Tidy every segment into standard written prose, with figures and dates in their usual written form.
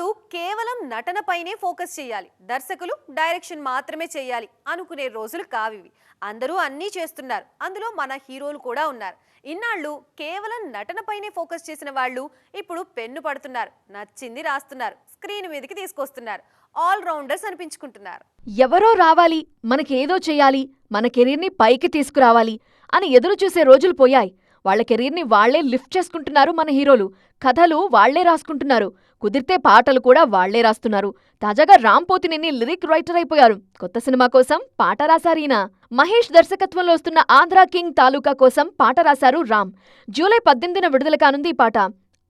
ఇప్పుడు కేవలం నటనపైనే ఫోకస్ చేయాలి, దర్శకులు డైరెక్షన్ మాత్రమే చేయాలి అనుకునే రోజులు కావివి. అందరూ అన్నీ చేస్తున్నారు, అందులో మన హీరోలు కూడా ఉన్నారు. ఇన్నాళ్ళు కేవలం నటనపైనే ఫోకస్ చేసిన వాళ్ళు ఇప్పుడు పెన్ను పడుతున్నారు, నచ్చింది రాస్తున్నారు, స్క్రీన్ మీదకి తీసుకొస్తున్నారు, ఆల్ రౌండర్స్ అనిపించుకుంటున్నారు. ఎవరో రావాలి, మనకేదో చేయాలి, మన కెరీర్ని పైకి తీసుకురావాలి అని ఎదురు చూసే రోజులు పోయాయి. వాళ్ల కెరీర్ని వాళ్లే లిఫ్ట్ చేసుకుంటున్నారు మన హీరోలు. కథలు వాళ్లే రాసుకుంటున్నారు, కుదిరితే పాటలు కూడా వాళ్లే రాస్తున్నారు. తాజాగా రామ్ పోతినేని లిరిక్ రైటర్ అయిపోయారు. కొత్త సినిమా కోసం పాట రాశారీనా. మహేష్ దర్శకత్వంలో వస్తున్న ఆంధ్రా కింగ్ తాలూకా కోసం పాట రాశారు రామ్. జూలై 18న విడుదల కానుంది ఈ పాట.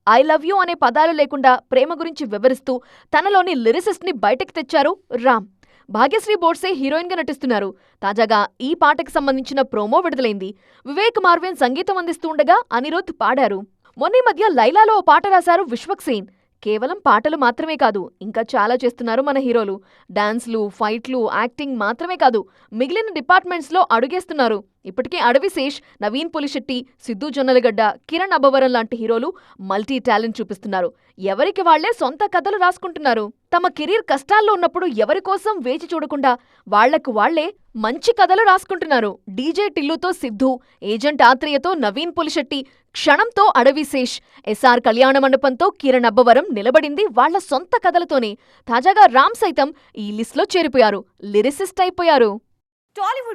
ఐ లవ్ యూ అనే పదాలు లేకుండా ప్రేమ గురించి వివరిస్తూ తనలోని లిరిసిస్ట్ ని బయటకు తెచ్చారు రామ్. భాగ్యశ్రీ బోర్సే హీరోయిన్ గా నటిస్తున్నారు. తాజాగా ఈ పాటకి సంబంధించిన ప్రోమో విడుదలైంది. వివేక్ మార్వెన్ సంగీతం అందిస్తూ ఉండగా అనిరుద్ధ్ పాడారు. మొన్న మధ్య లైలాలో ఓ పాట రాశారు విశ్వక్ సేన్. కేవలం పాటలు మాత్రమే కాదు, ఇంకా చాలా చేస్తున్నారు మన హీరోలు. డాన్స్లు, ఫైట్లు, యాక్టింగ్ మాత్రమే కాదు, మిగిలిన డిపార్ట్మెంట్స్లో అడుగేస్తున్నారు. ఇప్పటికే అడవిశేష్, నవీన్ పులిశెట్టి, సిద్ధు జొన్నలగడ్డ, కిరణ్ అబ్బవరం లాంటి హీరోలు మల్టీ టాలెంట్ చూపిస్తున్నారు. ఎవరికి వాళ్లే సొంత కథలు రాసుకుంటున్నారు. తమ కెరీర్ కష్టాల్లో ఉన్నప్పుడు ఎవరికోసం వేచి చూడకుండా వాళ్లకు వాళ్లే మంచి కథలు రాసుకుంటున్నారు. డీజే టిల్లుతో సిద్ధు, ఏజెంట్ ఆత్రేయతో నవీన్ పులిశెట్టి, క్షణంతో అడవిశేష్, ఎస్ఆర్ కళ్యాణ మండపంతో కిరణ్ అబ్బవరం నిలబడింది వాళ్ల సొంత కథలతోనే. తాజాగా రామ్ సైతం ఈ లిస్ట్లో చేరిపోయారు, లిరిసిస్ట్ అయిపోయారు. టాలీవుడ్